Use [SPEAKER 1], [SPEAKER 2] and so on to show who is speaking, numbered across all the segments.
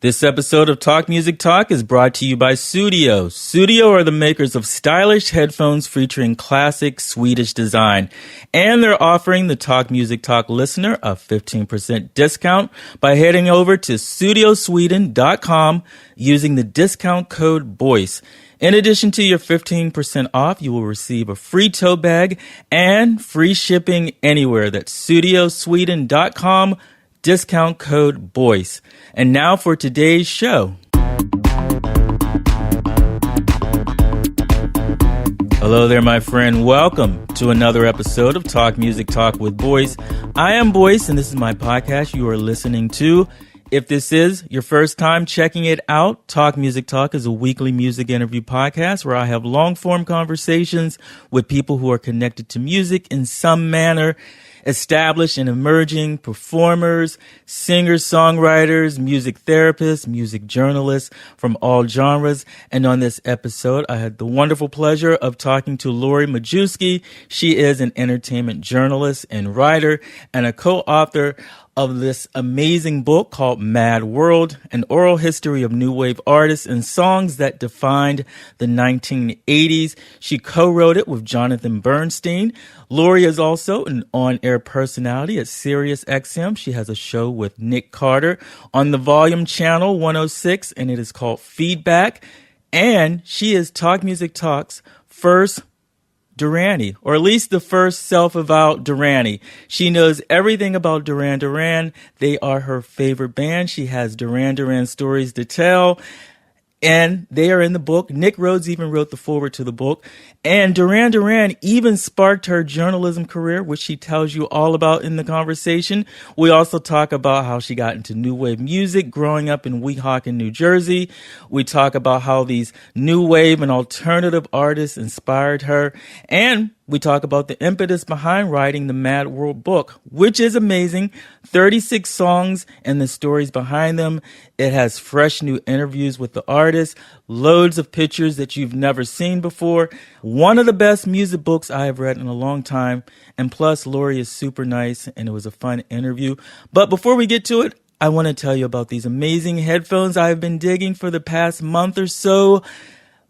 [SPEAKER 1] This episode of Talk Music Talk is brought to you by Sudio. Sudio are the makers of stylish headphones featuring classic Swedish design. And they're offering the Talk Music Talk listener a 15% discount by heading over to studiosweden.com using the discount code BOYCE. In addition to your 15% off, you will receive a free tote bag and free shipping anywhere. That's studiosweden.com. Discount code BOYCE. And now for today's show. Hello there, my friend. Welcome to another episode of Talk Music Talk with Boyce. I am Boyce, and this is my podcast you are listening to. If this is your first time checking it out, Talk Music Talk is a weekly music interview podcast where I have long-form conversations with people who are connected to music in some manner, established and emerging performers, singers, songwriters, music therapists, music journalists from all genres. And on this episode, I had the wonderful pleasure of talking to Lori Majewski. She is an entertainment journalist and writer and a co-author of this amazing book called Mad World, an oral history of new wave artists and songs that defined the 1980s. She co-wrote it with Jonathan Bernstein. Lori is also an on-air personality at SiriusXM. She has a show with Nik Carter on the Volume Channel 106, and it is called Feedback. And she is Talk Music Talk's first Duranie, or at least the first self-avowed Duranie. She knows everything about Duran Duran. They are her favorite band. She has Duran Duran stories to tell, and they are in the book. Nick Rhodes even wrote the foreword to the book. And Duran Duran even sparked her journalism career, which she tells you all about in the conversation. We also talk about how she got into new wave music growing up in Weehawken, New Jersey. We talk about how these new wave and alternative artists inspired her. And we talk about the impetus behind writing the Mad World book, which is amazing. 36 songs and the stories behind them. It has fresh new interviews with the artists, loads of pictures that you've never seen before. One of the best music books I have read in a long time. And plus, Lori is super nice, and it was a fun interview. But before we get to it, I want to tell you about these amazing headphones I've been digging for the past month or so.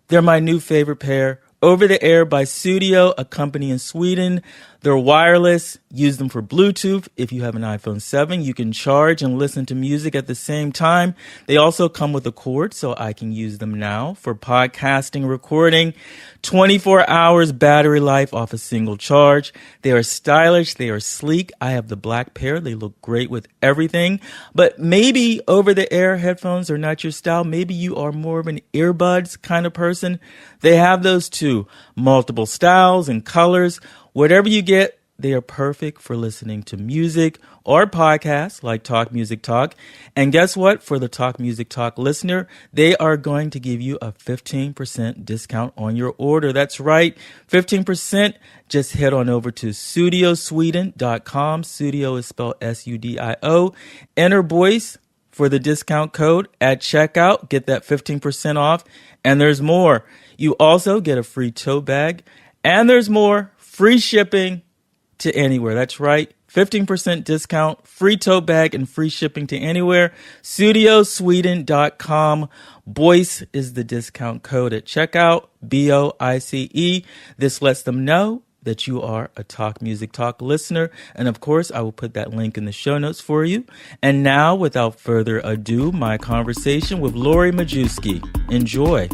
[SPEAKER 1] They're my new favorite pair. Over the Air by Sudio, a company in Sweden. They're wireless. Use them for Bluetooth. If you have an iPhone 7, you can charge and listen to music at the same time. They also come with a cord, so I can use them now for podcasting, recording. 24 hours battery life off a single charge. They are stylish. They are sleek. I have the black pair. They look great with everything. But maybe over-the-air headphones are not your style. Maybe you are more of an earbuds kind of person. They have those too. Multiple styles and colors. Whatever you get, they are perfect for listening to music or podcasts like Talk Music Talk. And guess what? For the Talk Music Talk listener, they are going to give you a 15% discount on your order. That's right, 15%. Just head on over to studiosweden.com. Sudio is spelled S-U-D-I-O. Enter BOYCE for the discount code at checkout. Get that 15% off. And there's more. You also get a free tote bag. And there's more. Free shipping to anywhere. That's right. 15% discount, free tote bag, and free shipping to anywhere. Studiosweden.com. BOYCE is the discount code at checkout. BOICE. This lets them know that you are a Talk Music Talk listener. And of course, I will put that link in the show notes for you. And now, without further ado, my conversation with Lori Majewski. Enjoy.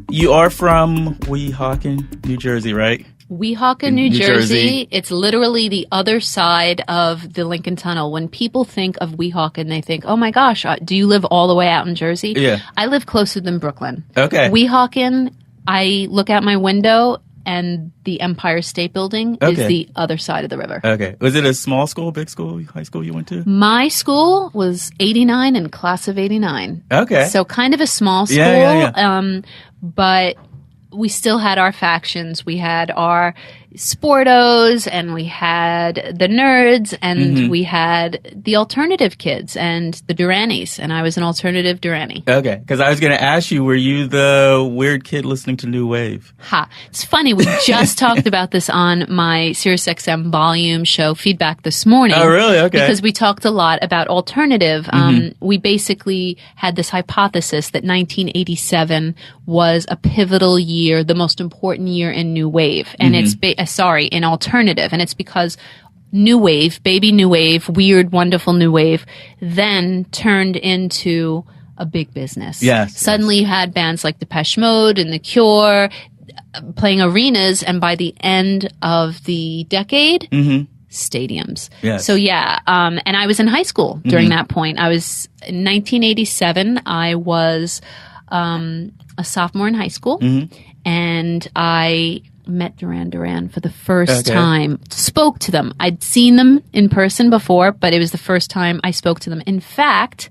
[SPEAKER 1] You are from Weehawken, New Jersey, right?
[SPEAKER 2] Weehawken, New Jersey. It's literally the other side of the Lincoln Tunnel. When people think of Weehawken, they think, oh my gosh, do you live all the way out in Jersey?
[SPEAKER 1] Yeah.
[SPEAKER 2] I live closer than Brooklyn.
[SPEAKER 1] Okay.
[SPEAKER 2] Weehawken, I look out my window and the Empire State Building is the other side of the river.
[SPEAKER 1] Okay. Was it a small school, big school, high school you went to?
[SPEAKER 2] My school was 89 and class of 89.
[SPEAKER 1] Okay.
[SPEAKER 2] So kind of a small school.
[SPEAKER 1] Yeah.
[SPEAKER 2] But we still had our factions. We had our Sportos, and we had the nerds, and we had the alternative kids and the Duranies, and I was an alternative Duranie.
[SPEAKER 1] Okay, because I was going to ask you, were you the weird kid listening to new wave?
[SPEAKER 2] Ha! It's funny, we just talked about this on my SiriusXM volume show Feedback this morning.
[SPEAKER 1] Oh, really? Okay.
[SPEAKER 2] Because we talked a lot about alternative. We basically had this hypothesis that 1987 was a pivotal year, the most important year in new wave, and it's in alternative, and it's because new wave, baby new wave, weird, wonderful new wave, then turned into a big business.
[SPEAKER 1] Yes.
[SPEAKER 2] Suddenly you had bands like Depeche Mode and The Cure playing arenas, and by the end of the decade, stadiums.
[SPEAKER 1] Yes.
[SPEAKER 2] So and I was in high school during that point. I was in 1987. I was a sophomore in high school, and I met Duran Duran for the first time, spoke to them. I'd seen them in person before, but it was the first time I spoke to them. In fact,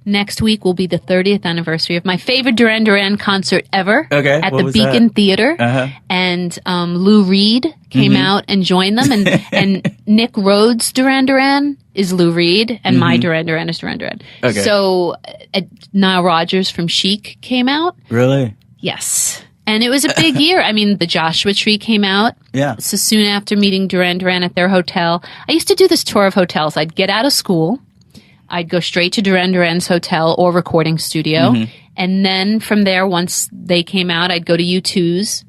[SPEAKER 2] next week will be the 30th anniversary of my favorite Duran Duran concert ever at the Beacon Theater. And Lou Reed came out and joined them. And Nick Rhodes' Duran Duran is Lou Reed, and my Duran Duran is Duran Duran. So Nile Rodgers from Chic came out.
[SPEAKER 1] Really?
[SPEAKER 2] Yes. And it was a big year. I mean, the Joshua Tree came out.
[SPEAKER 1] Yeah.
[SPEAKER 2] So soon after meeting Duran Duran at their hotel, I used to do this tour of hotels. I'd get out of school. I'd go straight to Duran Duran's hotel or recording studio. And then from there, once they came out, I'd go to U2's.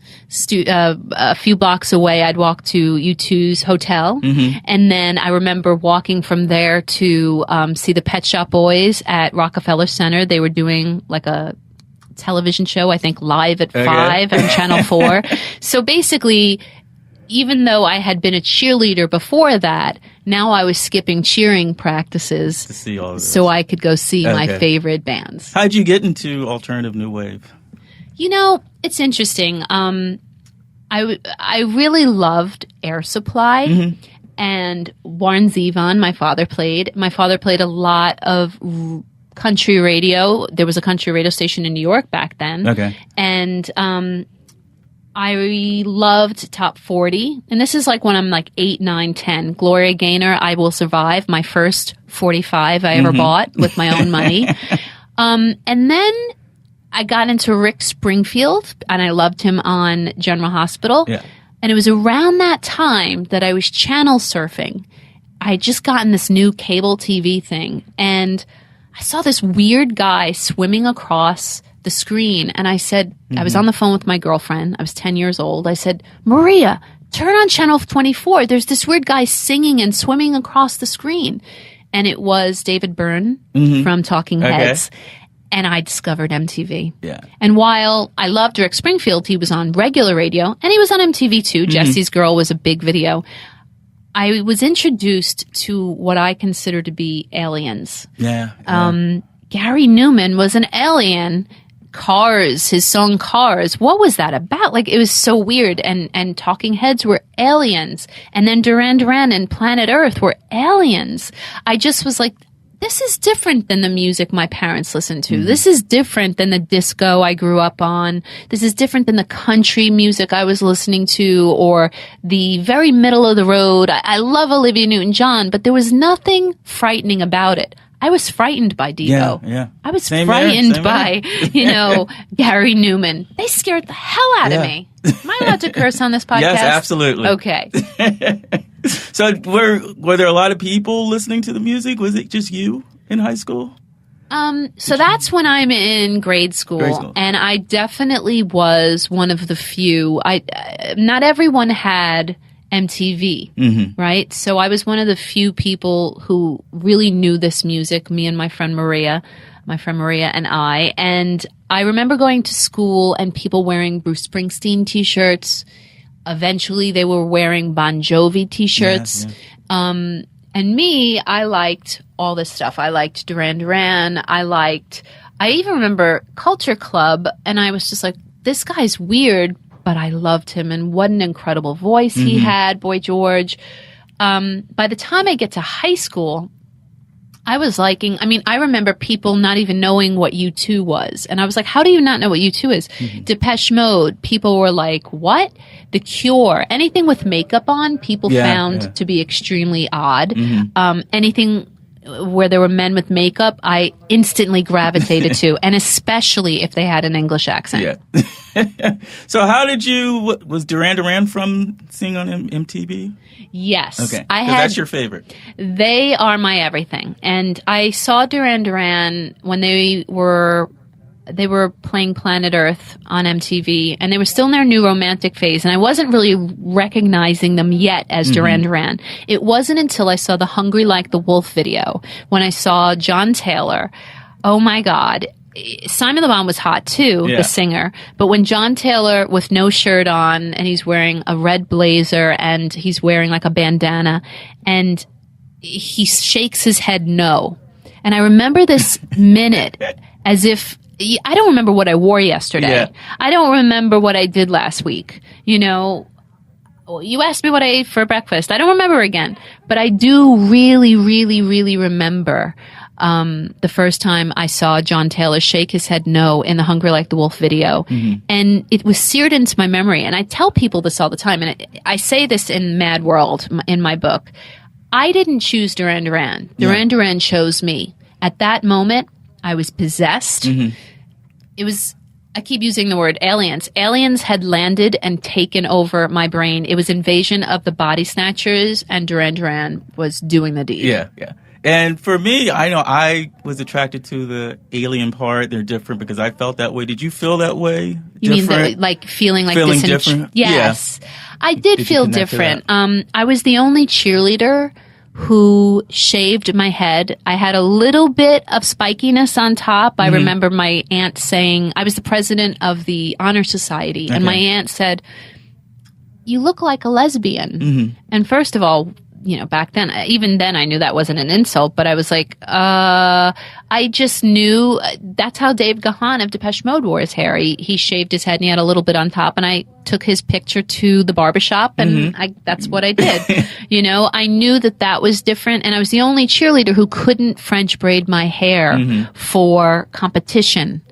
[SPEAKER 2] A few blocks away, I'd walk to U2's hotel. And then I remember walking from there to see the Pet Shop Boys at Rockefeller Center. They were doing like a television show, I think live at 5 on Channel 4. So basically, even though I had been a cheerleader before that, now I was skipping cheering practices
[SPEAKER 1] to see all of this,
[SPEAKER 2] so I could go see my favorite bands.
[SPEAKER 1] How'd you get into alternative new wave?
[SPEAKER 2] You know, it's interesting. I really loved Air Supply and Warren Zevon. My father played a lot of country radio. There was a country radio station in New York back then. And I loved Top 40. And this is like when I'm like 8, 9, 10. Gloria Gaynor, I Will Survive, my first 45 I ever bought with my own money. And then I got into Rick Springfield, and I loved him on General Hospital. And it was around that time that I was channel surfing. I had just gotten this new cable TV thing, and I saw this weird guy swimming across the screen, and I said, I was on the phone with my girlfriend. I was 10 years old. I said, Maria, turn on channel 24. There's this weird guy singing and swimming across the screen. And it was David Byrne from Talking Heads. And I discovered MTV. And while I loved Rick Springfield, he was on regular radio, and he was on MTV too. Jesse's Girl was a big video. I was introduced to what I consider to be aliens. Gary Newman was an alien. Cars, his song Cars, what was that about? Like, it was so weird. And Talking Heads were aliens. And then Duran Duran and Planet Earth were aliens. I just was like, this is different than the music my parents listened to. This is different than the disco I grew up on. This is different than the country music I was listening to, or the very middle of the road. I love Olivia Newton-John, but there was nothing frightening about it. I was frightened by Devo. I was frightened by, Gary Newman. They scared the hell out of me. Am I allowed to curse on this podcast?
[SPEAKER 1] Yes, absolutely.
[SPEAKER 2] Okay.
[SPEAKER 1] So were there a lot of people listening to the music? Was it just you in high school?
[SPEAKER 2] So that's when I'm in grade school. And I definitely was one of the few. Not everyone had MTV, right? So I was one of the few people who really knew this music, me and my friend Maria and I. And I remember going to school and people wearing Bruce Springsteen t-shirts. Eventually they were wearing Bon Jovi t-shirts. And me, I liked all this stuff. I liked Duran Duran. I even remember Culture Club, and I was just like, this guy's weird, but I loved him, and what an incredible voice he had, Boy George. By the time I get to high school, I was liking, I remember people not even knowing what U2 was. And I was like, how do you not know what U2 is? Depeche Mode, people were like, what? The Cure, anything with makeup on, people found to be extremely odd. Anything where there were men with makeup, I instantly gravitated to, and especially if they had an English accent.
[SPEAKER 1] Yeah. So how did you, was Duran Duran from seeing on MTV?
[SPEAKER 2] Yes.
[SPEAKER 1] Okay. That's your favorite.
[SPEAKER 2] They are my everything. And I saw Duran Duran when they were playing Planet Earth on MTV, and they were still in their new romantic phase, and I wasn't really recognizing them yet as Duran Duran. It wasn't until I saw the Hungry Like the Wolf video, when I saw John Taylor. Oh my God. Simon Le Bon was hot too, the singer, but when John Taylor with no shirt on, and he's wearing a red blazer, and he's wearing like a bandana, and he shakes his head no. And I remember this minute as if, I don't remember what I wore yesterday. Yeah. I don't remember what I did last week. You know, you asked me what I ate for breakfast. I don't remember again. But I do really, really, really remember the first time I saw John Taylor shake his head no in the Hungry Like the Wolf video. And it was seared into my memory. And I tell people this all the time. And I say this in Mad World, in my book. I didn't choose Duran Duran. Duran Duran chose me. At that moment, I was possessed. It was, I keep using the word aliens. Aliens had landed and taken over my brain. It was invasion of the body snatchers, and Duran Duran was doing the deed.
[SPEAKER 1] Yeah. And for me, I know I was attracted to the alien part. They're different because I felt that way. Did you feel that way?
[SPEAKER 2] You mean like feeling
[SPEAKER 1] different?
[SPEAKER 2] Yes. Yeah. I did feel different. I was the only cheerleader who shaved my head. I had a little bit of spikiness on top. I remember my aunt saying, I was the president of the Honor Society, and my aunt said, "You look like a lesbian." And first of all, you know, back then, even then I knew that wasn't an insult, but I was like, I just knew that's how Dave Gahan of Depeche Mode wore his hair. He shaved his head and he had a little bit on top, and I took his picture to the barbershop, and that's what I did. You know, I knew that was different, and I was the only cheerleader who couldn't French braid my hair for competition.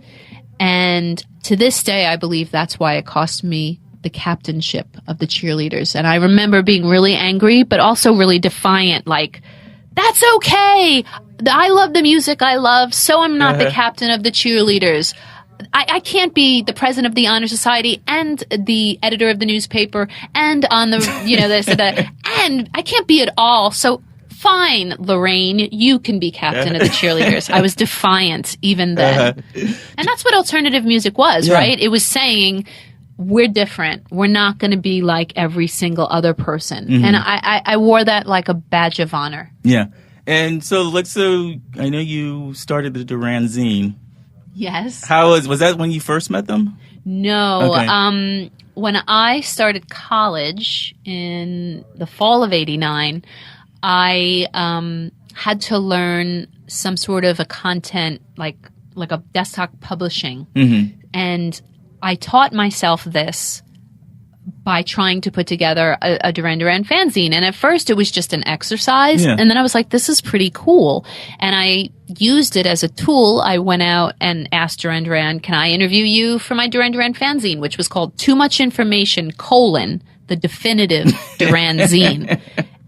[SPEAKER 2] And to this day, I believe that's why it cost me the captainship of the cheerleaders. And I remember being really angry, but also really defiant, like, that's okay. I love the music I love, so I'm not the captain of the cheerleaders. I can't be the president of the Honor Society and the editor of the newspaper and on the, you know, this and that. And I can't be it all. So fine, Lorraine, you can be captain of the cheerleaders. I was defiant even then. And that's what alternative music was, right? It was saying, we're different. We're not going to be like every single other person. And I wore that like a badge of honor. Yeah.
[SPEAKER 1] And so I know you started the Duranzine.
[SPEAKER 2] Yes.
[SPEAKER 1] Was that when you first met them?
[SPEAKER 2] No. Okay. When I started college in the fall of '89, I had to learn some sort of a content like a desktop publishing. And I taught myself this by trying to put together a Duran Duran fanzine. And at first it was just an exercise. And then I was like, this is pretty cool. And I used it as a tool. I went out and asked Duran Duran, can I interview you for my Duran Duran fanzine, which was called Too Much Information, the definitive Duranzine.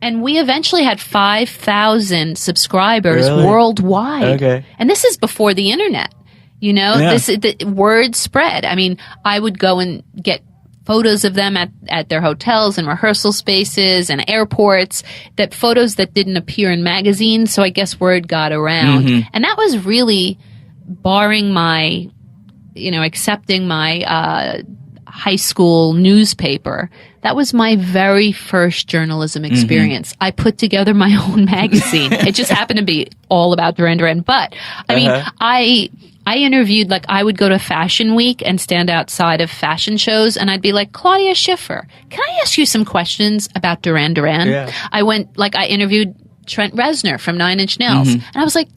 [SPEAKER 2] And we eventually had 5,000 subscribers worldwide. Okay. And this is before the internet. You know, the word spread. I mean, I would go and get photos of them at their hotels and rehearsal spaces and airports, photos that didn't appear in magazines. So I guess word got around. And that was really, barring my, accepting my high school newspaper, that was my very first journalism experience. I put together my own magazine. It just happened to be all about Duran Duran. But, I mean, I interviewed, I would go to Fashion Week and stand outside of fashion shows, and I'd be like, Claudia Schiffer, can I ask you some questions about Duran Duran? Yeah. I interviewed Trent Reznor from 9 Inch Nails, and I was like,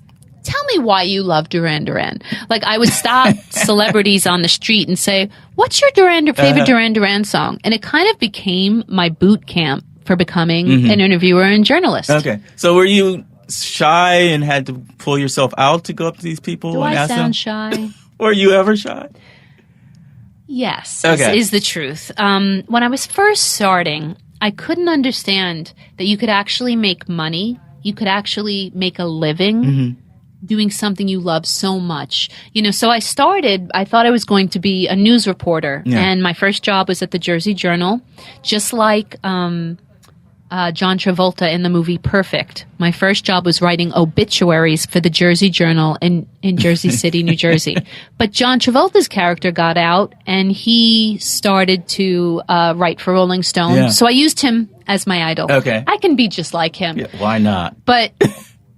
[SPEAKER 2] tell me why you love Duran Duran. I would stop celebrities on the street and say, what's your favorite Duran Duran song? And it kind of became my boot camp for becoming an interviewer and journalist.
[SPEAKER 1] Okay. So were you shy and had to pull yourself out to go up to these people
[SPEAKER 2] Do
[SPEAKER 1] and
[SPEAKER 2] I
[SPEAKER 1] ask them?
[SPEAKER 2] sound shy?
[SPEAKER 1] Were you ever shy?
[SPEAKER 2] Yes,
[SPEAKER 1] Okay.
[SPEAKER 2] is the truth. When I was first starting, I couldn't understand that you could actually make money. You could actually make a living doing something you love so much. So I thought I was going to be a news reporter.
[SPEAKER 1] Yeah.
[SPEAKER 2] And my first job was at the Jersey Journal, just like John Travolta in the movie Perfect. My first job was writing obituaries for the Jersey Journal in Jersey City, New Jersey. But John Travolta's character got out and he started to write for Rolling Stone.
[SPEAKER 1] Yeah.
[SPEAKER 2] So I used him as my idol.
[SPEAKER 1] Okay.
[SPEAKER 2] I can be just like him.
[SPEAKER 1] Yeah, why not?
[SPEAKER 2] But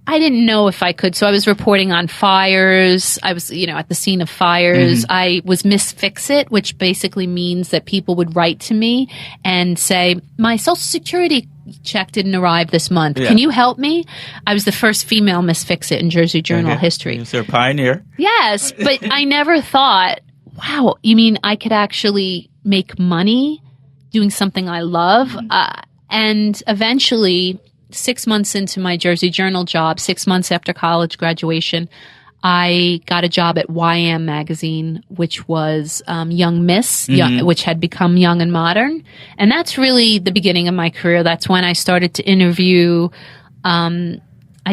[SPEAKER 2] I didn't know if I could. So I was reporting on fires. I was, at the scene of fires. I was Miss Fix-It, which basically means that people would write to me and say, my Social Security check didn't arrive this month.
[SPEAKER 1] Yeah.
[SPEAKER 2] Can you help me? I was the first female Miss Fix-It in Jersey Journal history.
[SPEAKER 1] So a pioneer.
[SPEAKER 2] Yes, but I never thought, wow, you mean I could actually make money doing something I love? And eventually, 6 months into my Jersey Journal job, 6 months after college graduation, I got a job at YM magazine, which was Young Miss, which had become Young and Modern. And that's really the beginning of my career. That's when I started to interview. I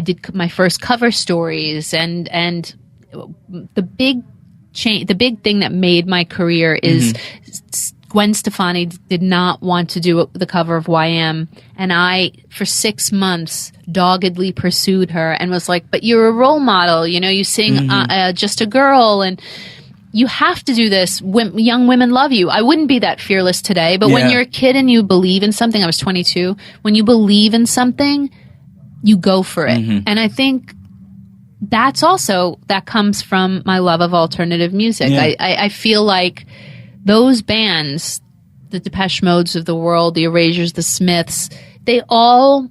[SPEAKER 2] did my first cover stories, and the big thing that made my career is Gwen Stefani did not want to do the cover of YM, and I, for 6 months, doggedly pursued her and was like, but you're a role model, you sing Just a Girl, and you have to do this. Young women love you. I wouldn't be that fearless today, but when you're a kid and you believe in something, I was 22, when you believe in something, you go for it. And I think that comes from my love of alternative music.
[SPEAKER 1] Yeah.
[SPEAKER 2] I feel like those bands, the Depeche Modes of the world, the Erasures, the Smiths, they all,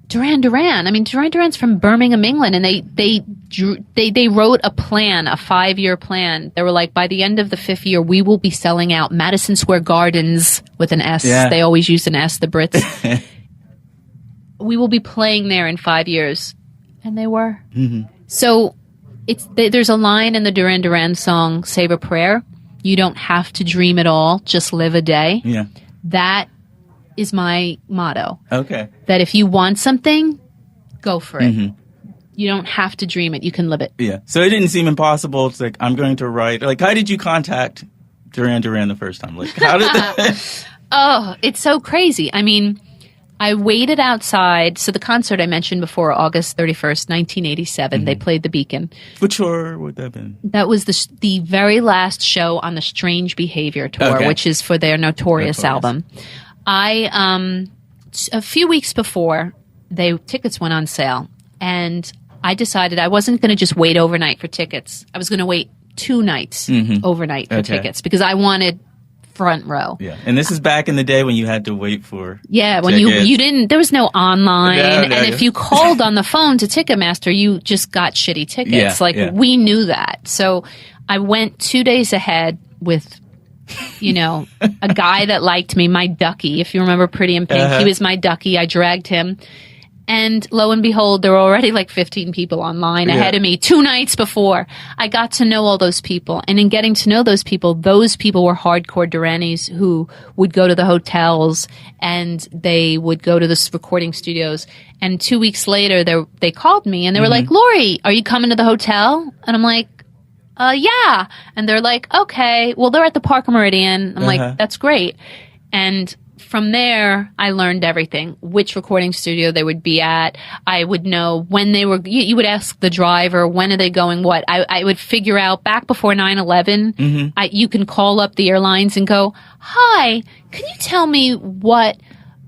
[SPEAKER 2] Duran Duran. I mean, Duran Duran's from Birmingham, England, and they wrote a plan, a 5-year plan. They were like, by the end of the 5th year, we will be selling out Madison Square Gardens with an S.
[SPEAKER 1] Yeah.
[SPEAKER 2] They always use an S, the Brits. We will be playing there in 5 years. And they were. So there's a line in the Duran Duran song, Save a Prayer. You don't have to dream it all, just live a day.
[SPEAKER 1] Yeah.
[SPEAKER 2] That is my motto.
[SPEAKER 1] Okay.
[SPEAKER 2] That if you want something, go for it. You don't have to dream it. You can live it.
[SPEAKER 1] Yeah. So it didn't seem impossible. It's like, I'm going to write. Like, how did you contact Duran Duran the first time? Like, how did that?
[SPEAKER 2] Oh, it's so crazy. I mean, I waited outside. So the concert I mentioned before, August 31st, 1987, they played the Beacon.
[SPEAKER 1] Which tour would that have been?
[SPEAKER 2] That was the very last show on the Strange Behavior tour, which is for their Notorious album. A few weeks before, tickets went on sale, and I decided I wasn't going to just wait overnight for tickets. I was going to wait 2 nights overnight for tickets because I wanted front row.
[SPEAKER 1] Yeah. And this is back in the day when you had to wait for
[SPEAKER 2] when
[SPEAKER 1] tickets.
[SPEAKER 2] you didn't, there was no online. And if you called on the phone to Ticketmaster, you just got shitty tickets. We knew that. So I went 2 days ahead with, a guy that liked me, my ducky. If you remember Pretty in Pink, he was my ducky. I dragged him. And lo and behold, there were already like 15 people online ahead of me 2 nights before. I got to know all those people. And in getting to know those people were hardcore Duranies who would go to the hotels and they would go to the recording studios. And 2 weeks later, they called me and they were like, Lori, are you coming to the hotel? And I'm like, yeah. And they're like, okay. Well, they're at the Park Meridian. I'm like, that's great. And from there, I learned everything, which recording studio they would be at. I would know when they were, you would ask the driver, when are they going, what? I would figure out back before 9/11, you can call up the airlines and go, hi, can you tell me what,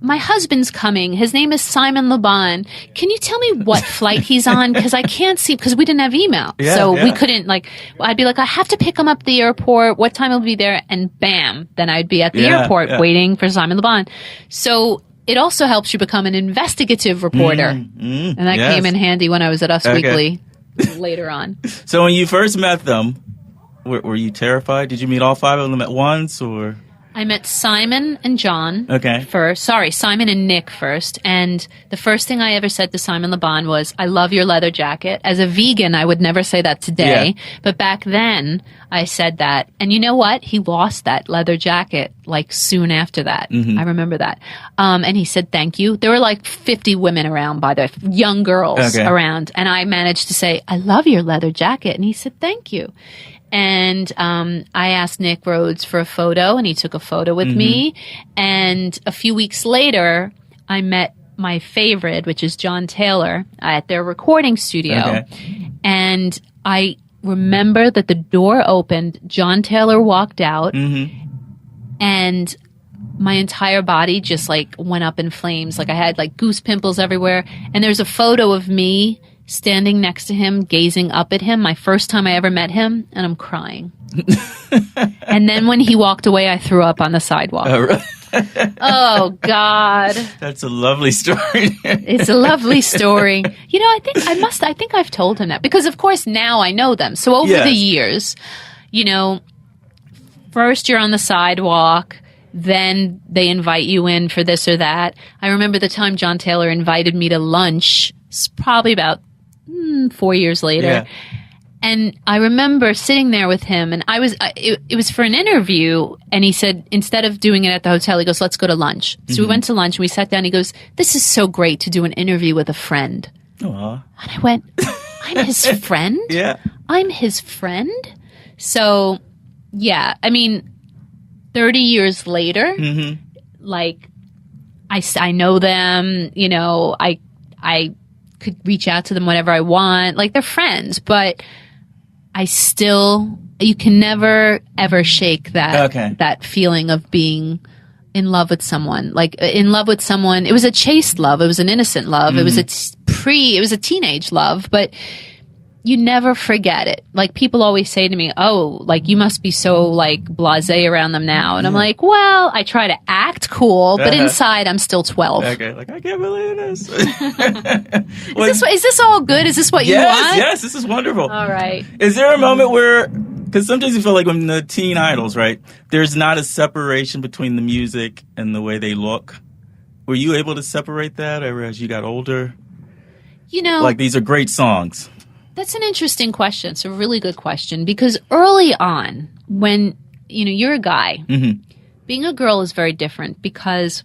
[SPEAKER 2] my husband's coming. His name is Simon Laban. Can you tell me what flight he's on? Because I can't see, because we didn't have email. We couldn't, I'd be like, I have to pick him up at the airport. What time he'll be there? And bam, then I'd be at the airport waiting for Simon Laban. So it also helps you become an investigative reporter. And that came in handy when I was at Us Weekly later on.
[SPEAKER 1] So when you first met them, were you terrified? Did you meet all 5 of them at once, or?
[SPEAKER 2] I met Simon and John first. Sorry, Simon and Nik first. And the first thing I ever said to Simon Le Bon was, I love your leather jacket. As a vegan, I would never say that today. Yeah. But back then, I said that. And you know what? He lost that leather jacket like soon after that. I remember that. And he said, thank you. There were like 50 women around, by the way, young girls around. And I managed to say, I love your leather jacket. And he said, thank you. And I asked Nick Rhodes for a photo, and he took a photo with me. And a few weeks later, I met my favorite, which is John Taylor, at their recording studio. And I remember that the door opened, John Taylor walked out, and my entire body just like went up in flames. Like I had like goose pimples everywhere. And there's a photo of me standing next to him, gazing up at him, my first time I ever met him, and I'm crying. And then when he walked away, I threw up on the sidewalk. Oh, right. Oh, God.
[SPEAKER 1] That's a lovely story.
[SPEAKER 2] It's a lovely story. You know, I think I've told him that because, of course, now I know them. So over the years, you know, first you're on the sidewalk, then they invite you in for this or that. I remember the time John Taylor invited me to lunch, probably about 4 years later. Yeah. And I remember sitting there with him, and it was for an interview, and he said, instead of doing it at the hotel, he goes, let's go to lunch. So we went to lunch, and we sat down, he goes, this is so great to do an interview with a friend. Aww. And I went, I'm his friend?
[SPEAKER 1] Yeah.
[SPEAKER 2] I'm his friend? So, yeah, I mean, 30 years later, like, I know them, you know, I could reach out to them whenever I want. Like, they're friends, but you can never, ever shake that feeling of being in love with someone. Like, in love with someone, it was a chaste love. It was an innocent love. It was it was a teenage love, but you never forget it. Like, people always say to me, oh, like, you must be so, like, blasé around them now. And I'm like, well, I try to act cool, but inside I'm still 12.
[SPEAKER 1] Okay, like, I can't believe this.
[SPEAKER 2] Is this all good? Is this what you want?
[SPEAKER 1] Yes, this is wonderful.
[SPEAKER 2] All right.
[SPEAKER 1] Is there a moment where, because sometimes you feel like when the teen idols, right, there's not a separation between the music and the way they look. Were you able to separate that as you got older?
[SPEAKER 2] You know.
[SPEAKER 1] Like, these are great songs.
[SPEAKER 2] That's an interesting question. It's a really good question because early on, when, you know, you're a guy, being a girl is very different because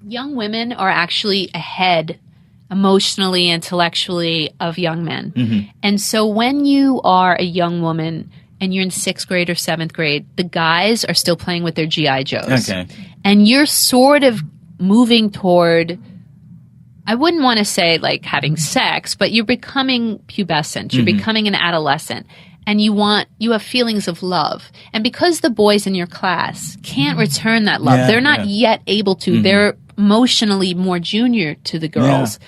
[SPEAKER 2] young women are actually ahead emotionally, intellectually of young men. And so when you are a young woman and you're in 6th grade or 7th grade, the guys are still playing with their G.I. Joes. Okay. And you're sort of moving toward, I wouldn't want to say like having sex, but you're becoming pubescent. You're becoming an adolescent. And you have feelings of love. And because the boys in your class can't return that love, they're not yet able to. They're emotionally more junior to the girls.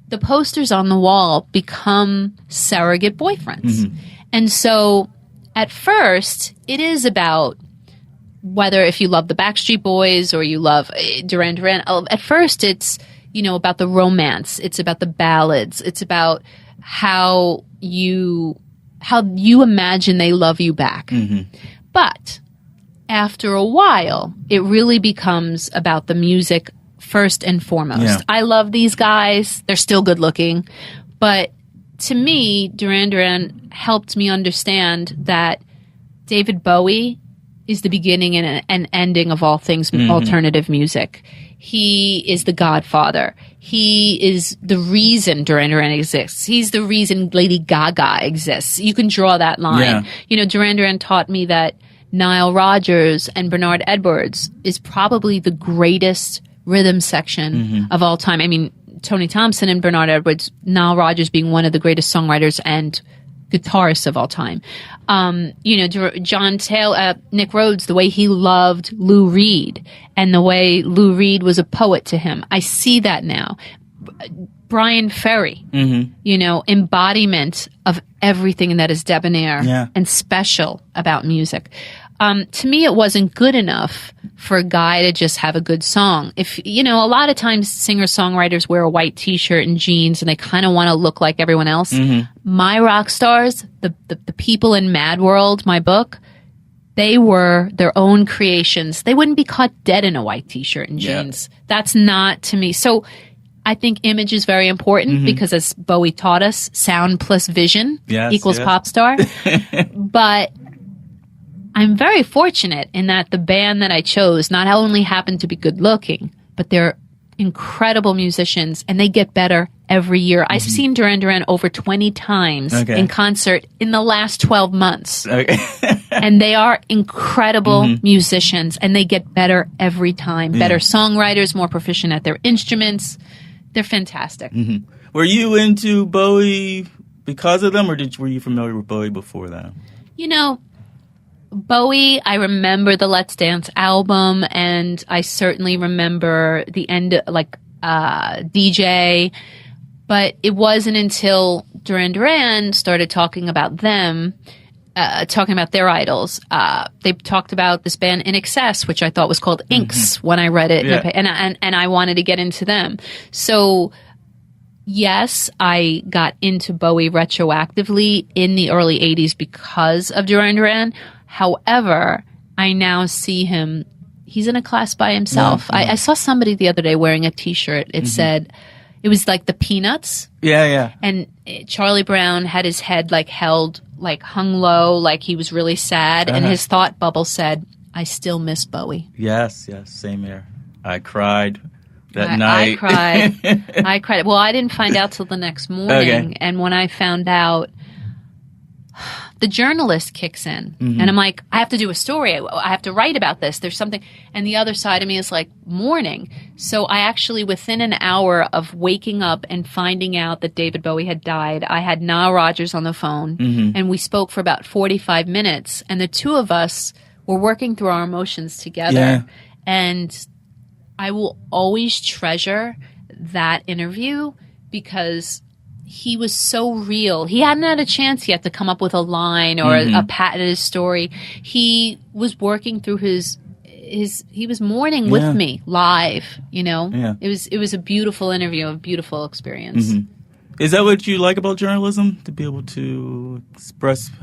[SPEAKER 2] The posters on the wall become surrogate boyfriends. And so at first, it is about whether if you love the Backstreet Boys or you love Duran Duran. At first, it's, you know, about the romance. It's about the ballads. It's about how you imagine they love you back. But after a while, it really becomes about the music first and foremost. Yeah. I love these guys. They're still good looking. But to me, Duran Duran helped me understand that David Bowie is the beginning and ending of all things alternative music. He is the godfather. He is the reason Duran Duran exists. He's the reason Lady Gaga exists. You can draw that line. Yeah. You know, Duran Duran taught me that Nile Rodgers and Bernard Edwards is probably the greatest rhythm section of all time. I mean, Tony Thompson and Bernard Edwards, Nile Rodgers being one of the greatest songwriters and guitarists of all time. You know, John Taylor, Nick Rhodes, the way he loved Lou Reed and the way Lou Reed was a poet to him. I see that now. Brian Ferry, you know, embodiment of everything that is debonair and special about music. To me, it wasn't good enough for a guy to just have a good song. If, you know, a lot of times singer-songwriters wear a white t-shirt and jeans and they kind of want to look like everyone else. My rock stars, the people in Mad World, my book, they were their own creations. They wouldn't be caught dead in a white t-shirt and jeans. That's not to me. So I think image is very important because, as Bowie taught us, sound plus vision equals pop star. But I'm very fortunate in that the band that I chose not only happened to be good looking, but they're incredible musicians, and they get better every year. I've seen Duran Duran over 20 times in concert in the last 12 months. And they are incredible musicians, and they get better every time. Better songwriters, more proficient at their instruments. They're fantastic.
[SPEAKER 1] Were you into Bowie because of them, or were you familiar with Bowie before that?
[SPEAKER 2] You know, Bowie, I remember the Let's Dance album, and I certainly remember the end, like DJ, but it wasn't until Duran Duran started talking about them, talking about their idols. They talked about this band In Excess, which I thought was called Inks when I read it, and I wanted to get into them. So yes, I got into Bowie retroactively in the early 80s because of Duran Duran. However, I now see him, he's in a class by himself. I saw somebody the other day wearing a t-shirt. It said, it was like the Peanuts. And Charlie Brown had his head like held, like hung low, like he was really sad. And his thought bubble said, I still miss Bowie.
[SPEAKER 1] Yes, same here. I cried that night.
[SPEAKER 2] I cried. Well, I didn't find out till the next morning. And when I found out, the journalist kicks in, and I'm like, I have to do a story. I have to write about this. There's something. And the other side of me is like mourning. So I actually, within an hour of waking up and finding out that David Bowie had died, I had Nile Rodgers on the phone, and we spoke for about 45 minutes. And the two of us were working through our emotions together. And I will always treasure that interview because he was so real. He hadn't had a chance yet to come up with a line or a patented story. He was working through he was mourning with me live, you know? It was a beautiful interview, a beautiful experience.
[SPEAKER 1] Is that what you like about journalism? To be able to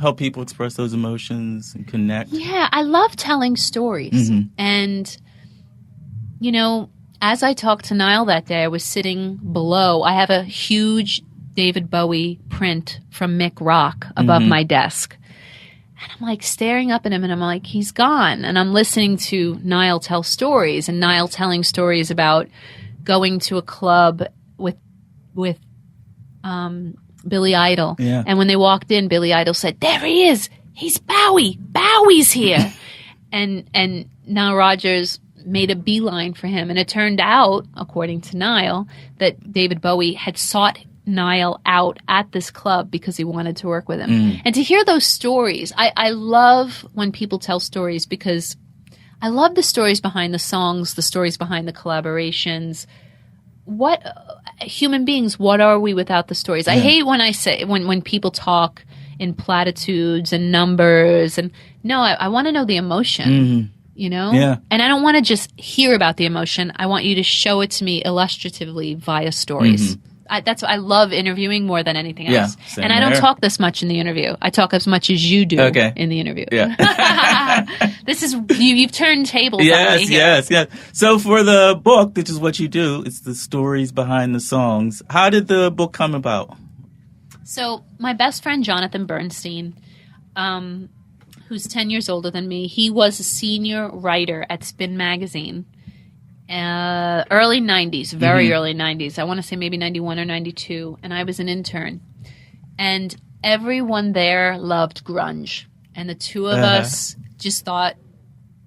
[SPEAKER 1] help people express those emotions and connect?
[SPEAKER 2] Yeah, I love telling stories. And, you know, as I talked to Niall that day, I was sitting below. I have a huge David Bowie print from Mick Rock above my desk. And I'm like staring up at him, and I'm like, he's gone. And I'm listening to Niall tell stories, and Niall telling stories about going to a club with Billy Idol. And when they walked in, Billy Idol said, there he is. He's Bowie. Bowie's here. and Nile Rodgers made a beeline for him. And it turned out, according to Niall, that David Bowie had sought Niall out at this club because he wanted to work with him. And to hear those stories, I love when people tell stories because I love the stories behind the songs, the stories behind the collaborations. What human beings, what are we without the stories? I hate when I say when people talk in platitudes and numbers, and no, I want to know the emotion. You know? And I don't want to just hear about the emotion. I want you to show it to me illustratively via stories. That's what I love interviewing more than anything else. And I don't talk this much in the interview. I talk as much as you do in the interview. This is you've turned tables on me.
[SPEAKER 1] Yes. So for the book, which is what you do, it's the stories behind the songs. How did the book come about?
[SPEAKER 2] So my best friend Jonathan Bernstein, who's 10 years older than me, he was a senior writer at Spin Magazine. Early 90s, very early 90s. I want to say maybe 91 or 92. And I was an intern. And everyone there loved grunge. And the two of us just thought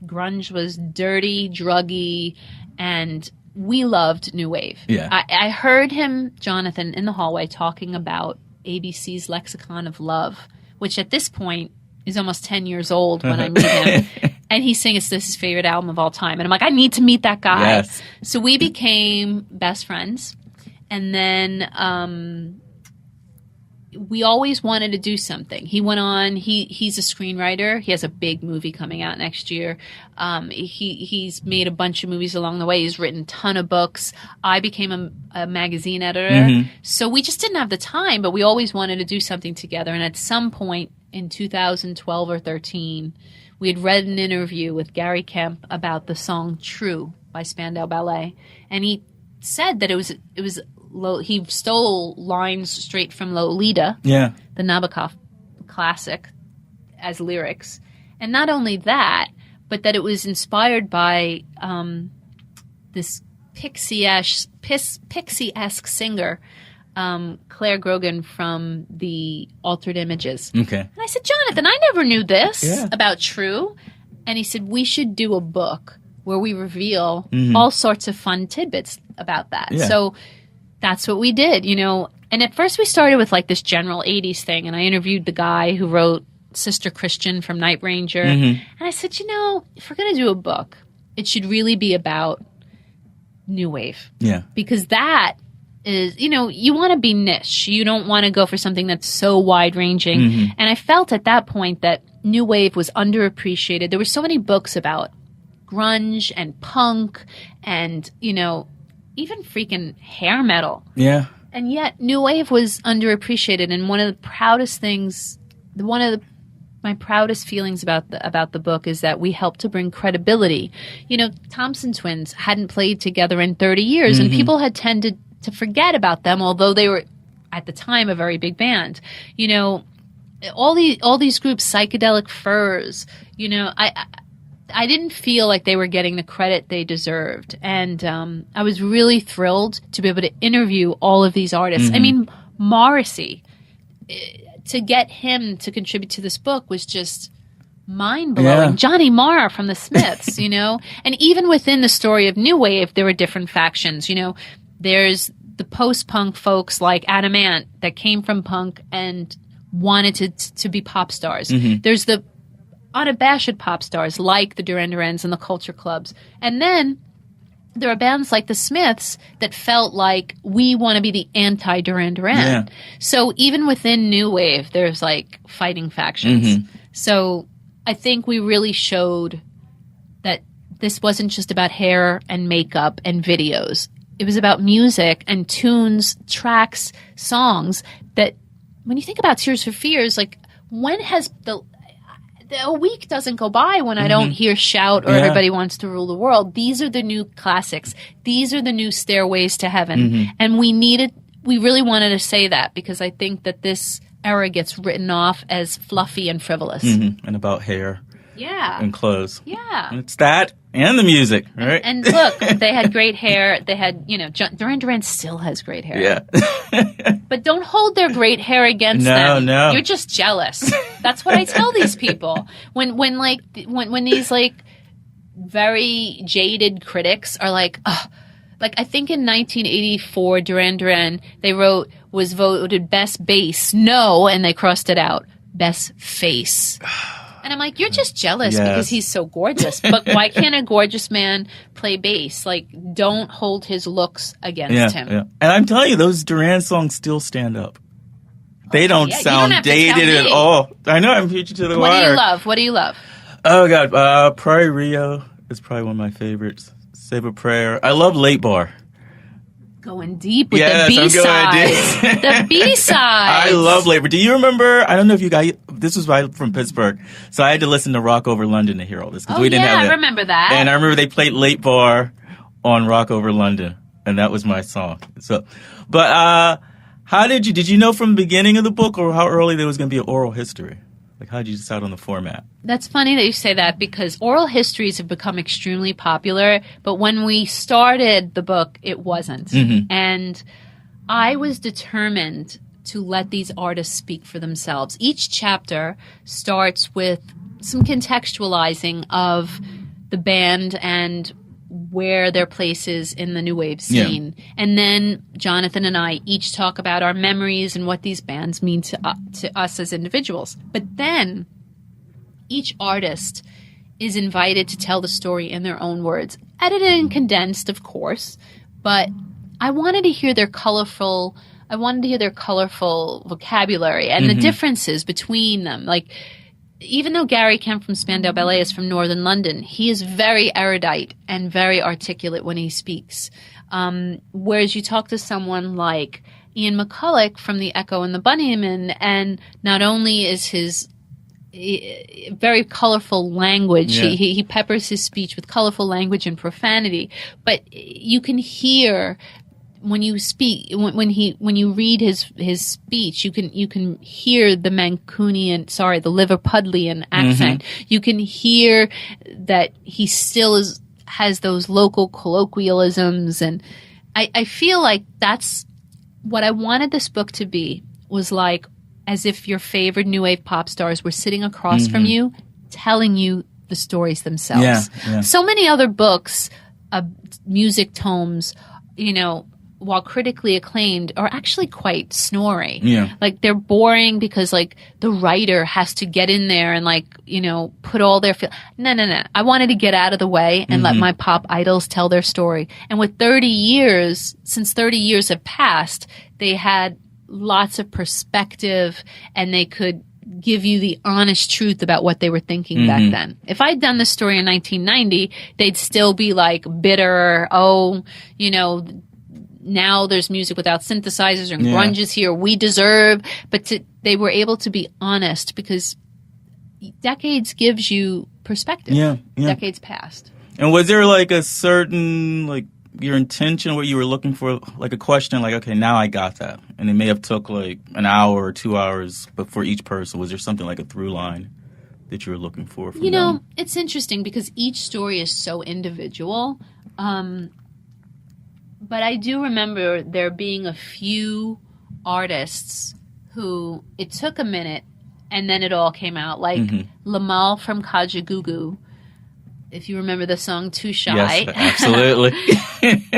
[SPEAKER 2] grunge was dirty, druggy, and we loved new wave. I heard him, Jonathan, in the hallway talking about ABC's Lexicon of Love, which at this point is almost 10 years old when I meet him. And he's saying it's his favorite album of all time. And I'm like, I need to meet that guy. So we became best friends. And then we always wanted to do something. He went on, he's a screenwriter. He has a big movie coming out next year. He's made a bunch of movies along the way. He's written a ton of books. I became a magazine editor. So we just didn't have the time, but we always wanted to do something together. And at some point, in 2012 or 13, we had read an interview with Gary Kemp about the song True by Spandau Ballet. And he said that he stole lines straight from Lolita, the Nabokov classic, as lyrics. And not only that, but that it was inspired by this pixie-esque singer, Claire Grogan from the Altered Images.
[SPEAKER 1] Okay.
[SPEAKER 2] And I said, Jonathan, I never knew this about True. And he said, we should do a book where we reveal all sorts of fun tidbits about that.
[SPEAKER 1] Yeah.
[SPEAKER 2] So that's what we did, you know. And at first we started with like this general 80s thing, and I interviewed the guy who wrote Sister Christian from Night Ranger. And I said, you know, if we're going to do a book, it should really be about new wave.
[SPEAKER 1] Yeah.
[SPEAKER 2] Because that is, you know, you want to be niche. You don't want to go for something that's so wide-ranging. And I felt at that point that new wave was underappreciated. There were so many books about grunge and punk and, you know, even freaking hair metal.
[SPEAKER 1] Yeah.
[SPEAKER 2] And yet new wave was underappreciated. And one of the proudest things, my proudest feelings about the book is that we helped to bring credibility. You know, Thompson Twins hadn't played together in 30 years, and people had tended to forget about them, although they were at the time a very big band. You know, all these groups, Psychedelic Furs. You know, I didn't feel like they were getting the credit they deserved, and I was really thrilled to be able to interview all of these artists. I mean, Morrissey. To get him to contribute to this book was just mind-blowing.
[SPEAKER 1] Yeah.
[SPEAKER 2] Johnny Marr from the Smiths, you know? And even within the story of New Wave, there were different factions, you know? There's the post-punk folks like Adam Ant that came from punk and wanted to be pop stars. There's the unabashed pop stars like the Duran Durans and the Culture Clubs. And then there are bands like the Smiths that felt like we want to be the anti-Duran Duran.
[SPEAKER 1] Yeah.
[SPEAKER 2] So even within New Wave, there's like fighting factions. So I think we really showed that this wasn't just about hair and makeup and videos. It was about music and tunes, tracks, songs that when you think about Tears for Fears, like when has a week doesn't go by when I don't hear Shout or Everybody Wants to Rule the World. These are the new classics. These are the new stairways to heaven. And we really wanted to say that because I think that this era gets written off as fluffy and frivolous.
[SPEAKER 1] And about hair.
[SPEAKER 2] Yeah.
[SPEAKER 1] And clothes.
[SPEAKER 2] Yeah.
[SPEAKER 1] And it's that and the music, right?
[SPEAKER 2] And look, they had great hair. They had, you know, Duran Duran still has great hair.
[SPEAKER 1] Yeah.
[SPEAKER 2] But don't hold their great hair against them.
[SPEAKER 1] No.
[SPEAKER 2] You're just jealous. That's what I tell these people. When these like very jaded critics are like, ugh. Like I think in 1984, Duran Duran, was voted best bass. No, and they crossed it out. Best face. And I'm like, you're just jealous because he's so gorgeous. But why can't a gorgeous man play bass? Like, don't hold his looks against him.
[SPEAKER 1] Yeah. And I'm telling you, those Duran songs still stand up. They don't sound dated at all. I know, I'm preaching to the wire.
[SPEAKER 2] What do you love?
[SPEAKER 1] Oh, God. Prairie Rio is probably one of my favorites. Save a Prayer. I love Late Bar.
[SPEAKER 2] Going deep with the B-sides. The B-sides.
[SPEAKER 1] I love Late Bar. Do you remember? I don't know if you guys. This was from Pittsburgh, so I had to listen to Rock Over London to hear all this because we didn't have it.
[SPEAKER 2] I remember that.
[SPEAKER 1] And I remember they played Late Bar on Rock Over London, and that was my song. So, but how did you know from the beginning of the book, or how early there was going to be an oral history? Like, how did you decide on the format?
[SPEAKER 2] That's funny that you say that because oral histories have become extremely popular, but when we started the book, it wasn't. And I was determined to let these artists speak for themselves. Each chapter starts with some contextualizing of the band and where their place is in the new wave scene. Yeah. And then Jonathan and I each talk about our memories and what these bands mean to us as individuals. But then each artist is invited to tell the story in their own words, edited and condensed, of course, but I wanted to hear their colorful vocabulary and the differences between them. Like, even though Gary Kemp from Spandau Ballet is from Northern London, he is very erudite and very articulate when he speaks. Whereas you talk to someone like Ian McCulloch from the Echo and the Bunnymen, and not only is his very colorful language.
[SPEAKER 1] Yeah.
[SPEAKER 2] He peppers his speech with colorful language and profanity. But you can hear when you speak, when you read his speech, you can hear the the Liverpudlian accent. You can hear that he still has those local colloquialisms, and I feel like that's what I wanted this book to be. Was like as if your favorite new wave pop stars were sitting across from you, telling you the stories themselves.
[SPEAKER 1] Yeah.
[SPEAKER 2] So many other books, music tomes, while critically acclaimed, are actually quite snory.
[SPEAKER 1] Yeah.
[SPEAKER 2] Like they're boring because like the writer has to get in there and put all their No. I wanted to get out of the way and let my pop idols tell their story. And with 30 years, since 30 years have passed, they had lots of perspective and they could give you the honest truth about what they were thinking back then. If I'd done this story in 1990, they'd still be like bitter. Now there's music without synthesizers and grunge is here. We deserve. But they were able to be honest because decades gives you perspective.
[SPEAKER 1] Yeah.
[SPEAKER 2] Decades passed.
[SPEAKER 1] And was there like a certain your intention, what you were looking for, like a question, like, okay, now I got that. And it may have took like an hour or 2 hours, but for each person, was there something like a through line that you were looking for from them?
[SPEAKER 2] It's interesting because each story is so individual. But I do remember there being a few artists who it took a minute and then it all came out. Like Lamal from Kajagoogoo. If you remember the song Too Shy.
[SPEAKER 1] Yes, absolutely.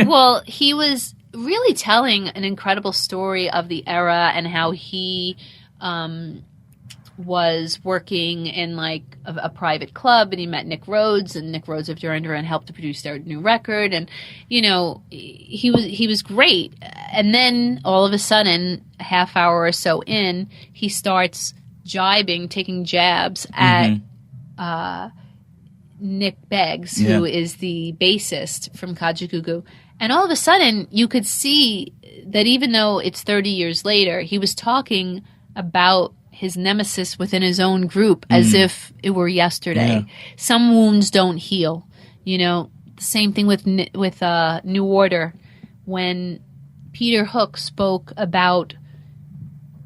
[SPEAKER 2] Well, he was really telling an incredible story of the era and how he was working in like a private club and he met Nick Rhodes, and Nick Rhodes of Duran Duran helped to produce their new record, and he was great. And then all of a sudden, a half hour or so in, he starts jibing, taking jabs at Nick Beggs, who is the bassist from Kajagoogoo. And all of a sudden, you could see that even though it's 30 years later, he was talking about his nemesis within his own group as if it were yesterday. Yeah. Some wounds don't heal. The same thing with New Order. When Peter Hook spoke about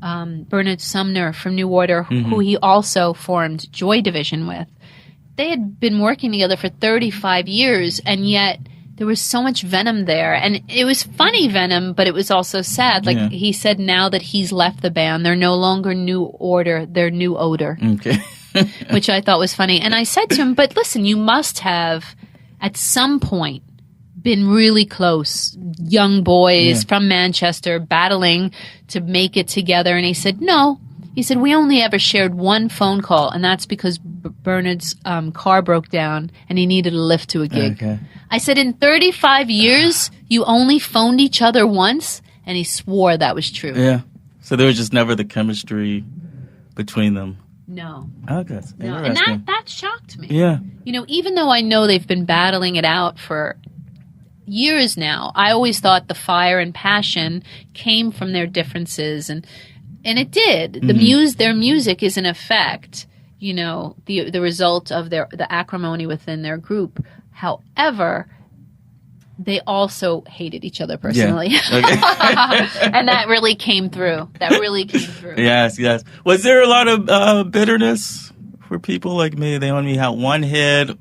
[SPEAKER 2] Bernard Sumner from New Order, who he also formed Joy Division with, they had been working together for 35 years, and yet there was so much venom there. And it was funny venom, but it was also sad. Like he said, now that he's left the band, they're no longer New Order, they're New Odor. Okay. Which I thought was funny. And I said to him, but listen, you must have at some point been really close, young boys from Manchester battling to make it together. And he said, no. He said, we only ever shared one phone call, and that's because Bernard's car broke down and he needed a lift to a gig. Okay. I said, in 35 years, you only phoned each other once? And he swore that was true. Yeah.
[SPEAKER 1] So there was just never the chemistry between them.
[SPEAKER 2] No.
[SPEAKER 1] Okay.
[SPEAKER 2] No. And that shocked me.
[SPEAKER 1] Yeah.
[SPEAKER 2] Even though I know they've been battling it out for years now, I always thought the fire and passion came from their differences, and it did. Their music is in effect, the result of the acrimony within their group. However, they also hated each other personally. Yeah. Okay. And that really came through. Yes.
[SPEAKER 1] Was there a lot of bitterness for people like me? They only had one hit.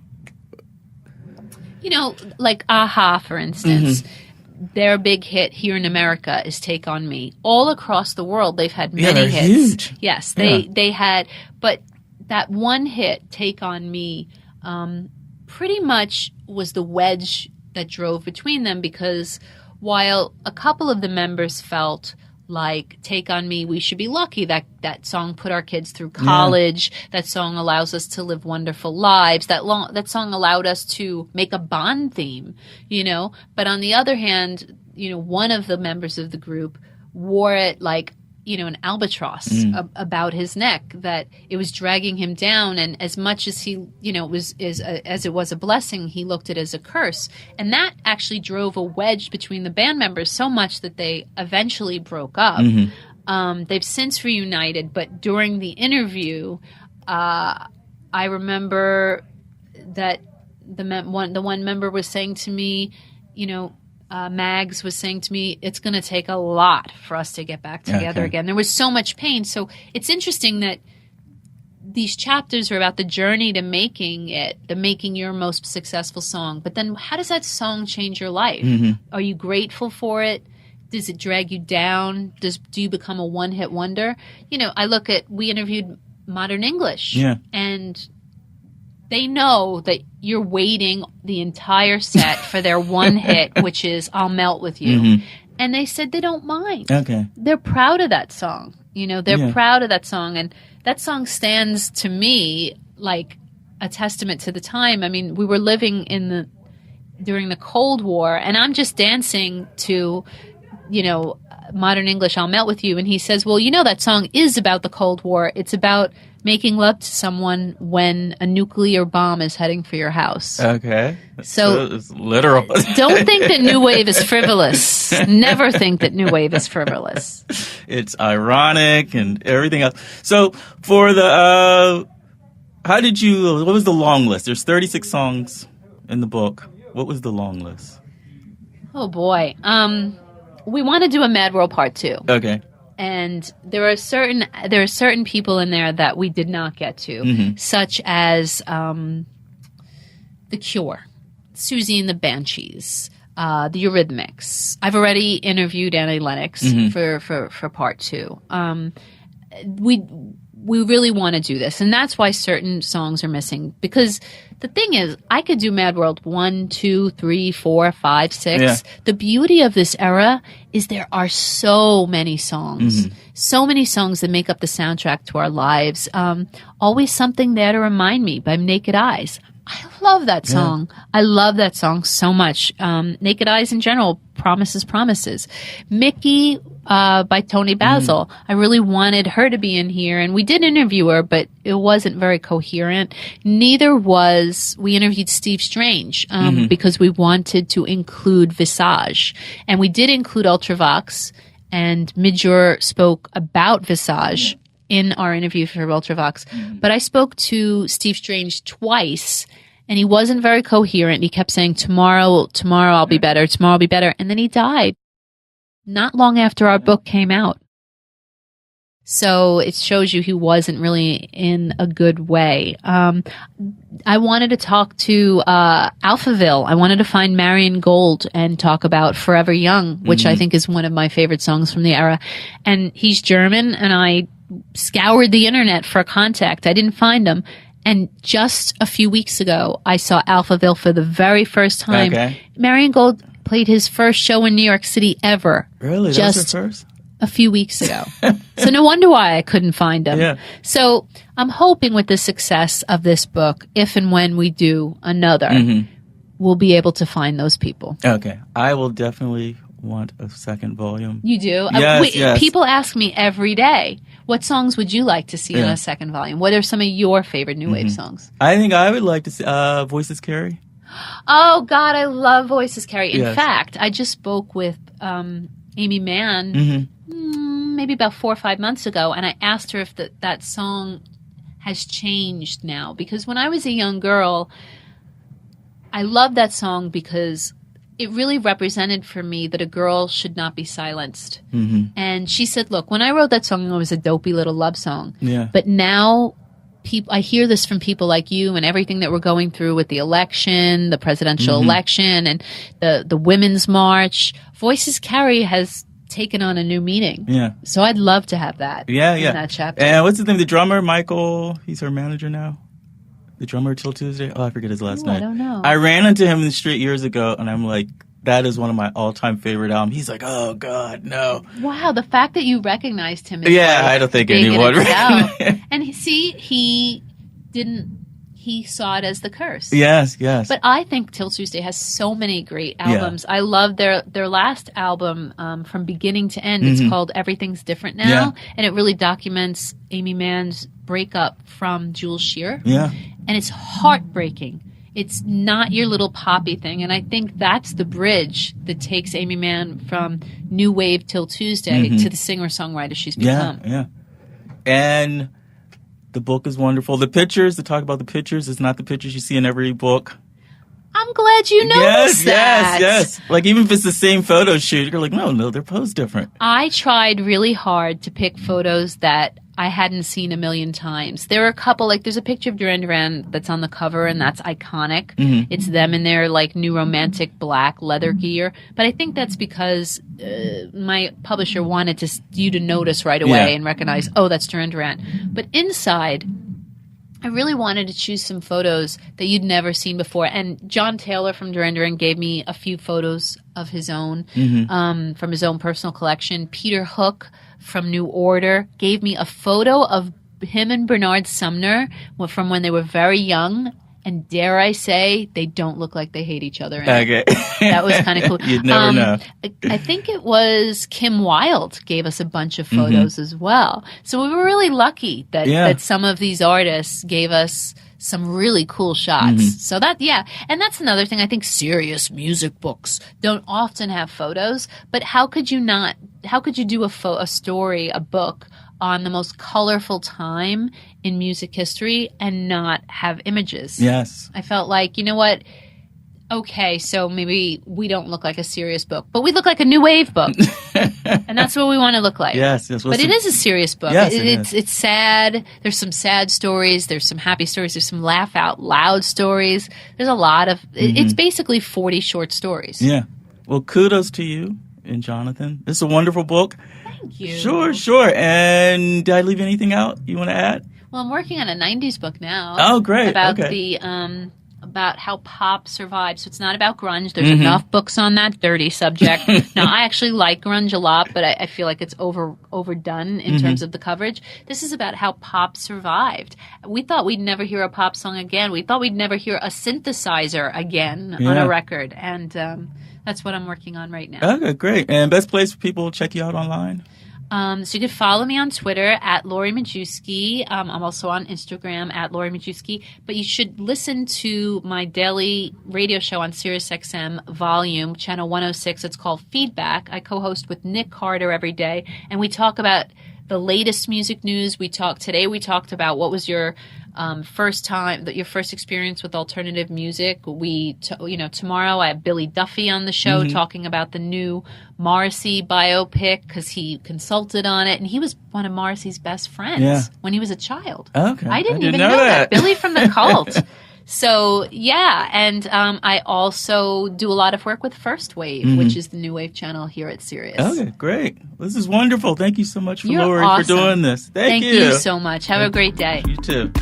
[SPEAKER 2] Like Aha, for instance. Their big hit here in America is Take On Me. All across the world, they've had many hits.
[SPEAKER 1] Huge.
[SPEAKER 2] Yes, they had. But that one hit, Take On Me, pretty much was the wedge that drove between them, because while a couple of the members felt like Take On Me, we should be lucky that song put our kids through college. Yeah. That song allows us to live wonderful lives. That song allowed us to make a Bond theme, But on the other hand, one of the members of the group wore it like, an albatross about his neck, that it was dragging him down. And as much as he, as it was a blessing, he looked at it as a curse. And that actually drove a wedge between the band members so much that they eventually broke up. They've since reunited, but during the interview, I remember that the one member was saying to me, Mags was saying to me, it's going to take a lot for us to get back together again. There was so much pain. So it's interesting that these chapters are about the journey to making your most successful song. But then how does that song change your life? Mm-hmm. Are you grateful for it? Does it drag you down? Do you become a one-hit wonder? We interviewed Modern English. Yeah. And they know that you're waiting the entire set for their one hit, which is I'll Melt With You. Mm-hmm. And they said they don't mind. Okay. They're proud of that song. They're proud of that song. And that song stands to me like a testament to the time. I mean, we were living during the Cold War, and I'm just dancing to, Modern English, I'll Melt With You. And he says, well, that song is about the Cold War. It's about making love to someone when a nuclear bomb is heading for your house. Okay. So
[SPEAKER 1] it's literal.
[SPEAKER 2] Don't think that new wave is frivolous. Never think that new wave is frivolous.
[SPEAKER 1] It's ironic and everything else. So for the, what was the long list? There's 36 songs in the book. What was the long list?
[SPEAKER 2] Oh boy. We want to do a Mad World Part 2.
[SPEAKER 1] Okay.
[SPEAKER 2] And there are certain people in there that we did not get to, mm-hmm. such as The Cure, Susie and the Banshees, the Eurythmics. I've already interviewed Annie Lennox mm-hmm. for part 2. We really want to do this, and that's why certain songs are missing. Because the thing is, I could do Mad World 1, 2, 3, 4, 5, 6. Yeah. The beauty of this era is there are so many songs, mm-hmm. so many songs that make up the soundtrack to our lives. Always Something There to Remind Me by Naked Eyes. I love that song. Yeah. I love that song so much. Naked Eyes in general, Promises. Mickey by Tony Basil. I really wanted her to be in here, and we did interview her, but it wasn't very coherent. We interviewed Steve Strange because we wanted to include Visage. And we did include Ultravox, and Midjour spoke about Visage in our interview for Ultravox. But I spoke to Steve Strange twice, and he wasn't very coherent. He kept saying, tomorrow I'll be better, tomorrow I'll be better. And then he died not long after our book came out. So it shows you he wasn't really in a good way. I wanted to talk to Alphaville. I wanted to find Marion Gold and talk about Forever Young, which I think is one of my favorite songs from the era. And he's German, and I scoured the internet for contact. I didn't find him. And just a few weeks ago, I saw Alphaville for the very first time. Okay. Marion Gold played his first show in New York City ever.
[SPEAKER 1] Really? That was her first?
[SPEAKER 2] A few weeks ago. So no wonder why I couldn't find him. Yeah. So I'm hoping with the success of this book, if and when we do another, we'll be able to find those people.
[SPEAKER 1] Okay. I will definitely want a second volume.
[SPEAKER 2] You do?
[SPEAKER 1] Yes.
[SPEAKER 2] People ask me every day, what songs would you like to see in a second volume? What are some of your favorite new wave songs?
[SPEAKER 1] I think I would like to see Voices Carry.
[SPEAKER 2] Oh, God, I love Voices Carry. In fact, I just spoke with Amy Mann maybe about 4 or 5 months ago, and I asked her if that song has changed now. Because when I was a young girl, I loved that song because it really represented for me that a girl should not be silenced. And she said, look, when I wrote that song, it was a dopey little love song. Yeah. But now I hear this from people like you and everything that we're going through with the election, the presidential election, and the Women's March. Voices Carry has taken on a new meaning. Yeah. So I'd love to have that in that chapter.
[SPEAKER 1] And what's his name? The drummer, Michael, he's her manager now. The drummer till Tuesday. Oh, I forget his last name.
[SPEAKER 2] I don't know.
[SPEAKER 1] I ran into him in the street years ago, and I'm like, that is one of my all-time favorite albums. He's like, oh, God, no.
[SPEAKER 2] Wow, the fact that you recognized him is
[SPEAKER 1] I don't think anyone recognized.
[SPEAKER 2] And he didn't, he saw it as the curse.
[SPEAKER 1] Yes.
[SPEAKER 2] But I think Till Tuesday has so many great albums. I love their last album from beginning to end. It's called Everything's Different Now, and it really documents Amy Mann's breakup from Jules Shear. Yeah. And it's heartbreaking. It's not your little poppy thing. And I think that's the bridge that takes Amy Mann from new wave Till Tuesday to the singer-songwriter she's become.
[SPEAKER 1] Yeah. And The book is wonderful. The pictures, to talk about the pictures, is not the pictures you see in every book.
[SPEAKER 2] I'm glad you noticed that.
[SPEAKER 1] Yes. Like, even if it's the same photo shoot, you're like, no, they're posed different.
[SPEAKER 2] I tried really hard to pick photos that I hadn't seen a million times. There are a couple, like there's a picture of Duran Duran that's on the cover, and that's iconic. Mm-hmm. It's them in their like new romantic black leather gear. But I think that's because my publisher wanted you to notice right away and recognize, oh, that's Duran Duran. But inside, I really wanted to choose some photos that you'd never seen before. And John Taylor from Duran Duran gave me a few photos of his own, from his own personal collection. Peter Hook from New Order gave me a photo of him and Bernard Sumner from when they were very young. And dare I say, they don't look like they hate each other.
[SPEAKER 1] Okay.
[SPEAKER 2] That was kind of cool.
[SPEAKER 1] You'd never know.
[SPEAKER 2] I think it was Kim Wilde gave us a bunch of photos as well. So we were really lucky that some of these artists gave us some really cool shots. So and that's another thing. I think serious music books don't often have photos, but how could you do a story, a book on the most colorful time in music history and not have images?
[SPEAKER 1] Yes.
[SPEAKER 2] I felt like, you know what? Okay, so maybe we don't look like a serious book, but we look like a new wave book. And that's what we want to look like.
[SPEAKER 1] Yes.
[SPEAKER 2] But it is a serious book.
[SPEAKER 1] Yes,
[SPEAKER 2] it's sad. There's some sad stories. There's some happy stories. There's some laugh out loud stories. There's a lot of, it's basically 40 short stories.
[SPEAKER 1] Yeah. Well, kudos to you and Jonathan. It's a wonderful book.
[SPEAKER 2] Thank you.
[SPEAKER 1] Sure. And did I leave anything out you want to add?
[SPEAKER 2] Well, I'm working on a 90s book now.
[SPEAKER 1] Oh, great.
[SPEAKER 2] About about how pop survived. So it's not about grunge. There's enough books on that dirty subject. Now, I actually like grunge a lot, but I feel like it's overdone in terms of the coverage. This is about how pop survived. We thought we'd never hear a pop song again. We thought we'd never hear a synthesizer again on a record. And that's what I'm working on right now.
[SPEAKER 1] Okay, great. And best place for people to check you out online?
[SPEAKER 2] So you could follow me on Twitter at Lori Majewski. I'm also on Instagram at Lori Majewski. But you should listen to my daily radio show on SiriusXM Volume, Channel 106. It's called Feedback. I co-host with Nik Carter every day. And we talk about the latest music news. Today we talked about what was your your first experience with alternative music. Tomorrow I have Billy Duffy on the show talking about the new Morrissey biopic because he consulted on it, and he was one of Morrissey's best friends when he was a child.
[SPEAKER 1] Okay,
[SPEAKER 2] I didn't even know that. Billy from the Cult. So, and I also do a lot of work with First Wave, which is the new wave channel here at Sirius.
[SPEAKER 1] Okay, great. This is wonderful. Thank you so much, Lori, for doing this. Thank you.
[SPEAKER 2] Thank you so much. Have a great day.
[SPEAKER 1] You too.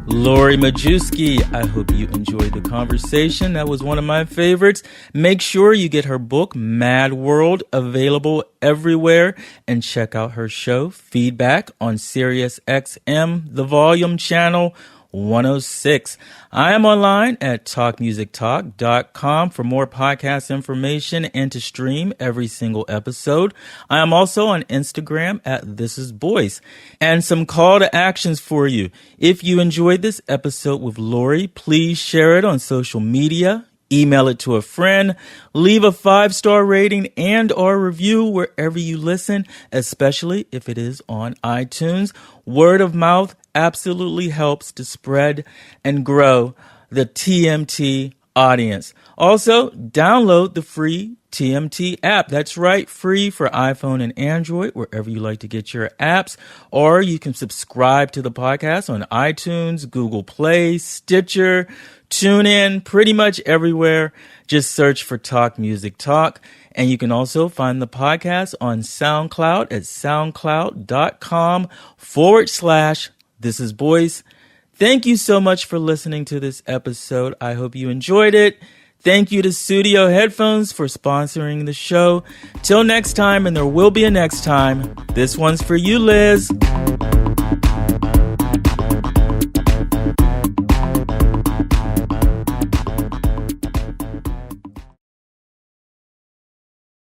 [SPEAKER 1] Lori Majewski, I hope you enjoyed the conversation. That was one of my favorites. Make sure you get her book, Mad World, available everywhere, and check out her show, Feedback, on SiriusXM, the Volume Channel 106. I am online at talkmusictalk.com for more podcast information and to stream every single episode. I am also on Instagram at This Is Boyce. And some call to actions for you. If you enjoyed this episode with Lori, please share it on social media. Email it to a friend, leave a 5-star rating and or review wherever you listen, especially if it is on iTunes. Word of mouth absolutely helps to spread and grow the TMT audience. Also, download the free TMT app. That's right, free for iPhone and Android, wherever you like to get your apps. Or you can subscribe to the podcast on iTunes, Google Play, Stitcher, TuneIn, pretty much everywhere. Just search for Talk Music Talk. And you can also find the podcast on SoundCloud at soundcloud.com/This Is Boyce. Thank you so much for listening to this episode. I hope you enjoyed it. Thank you to Studio Headphones for sponsoring the show. Till next time, and there will be a next time. This one's for you, Liz.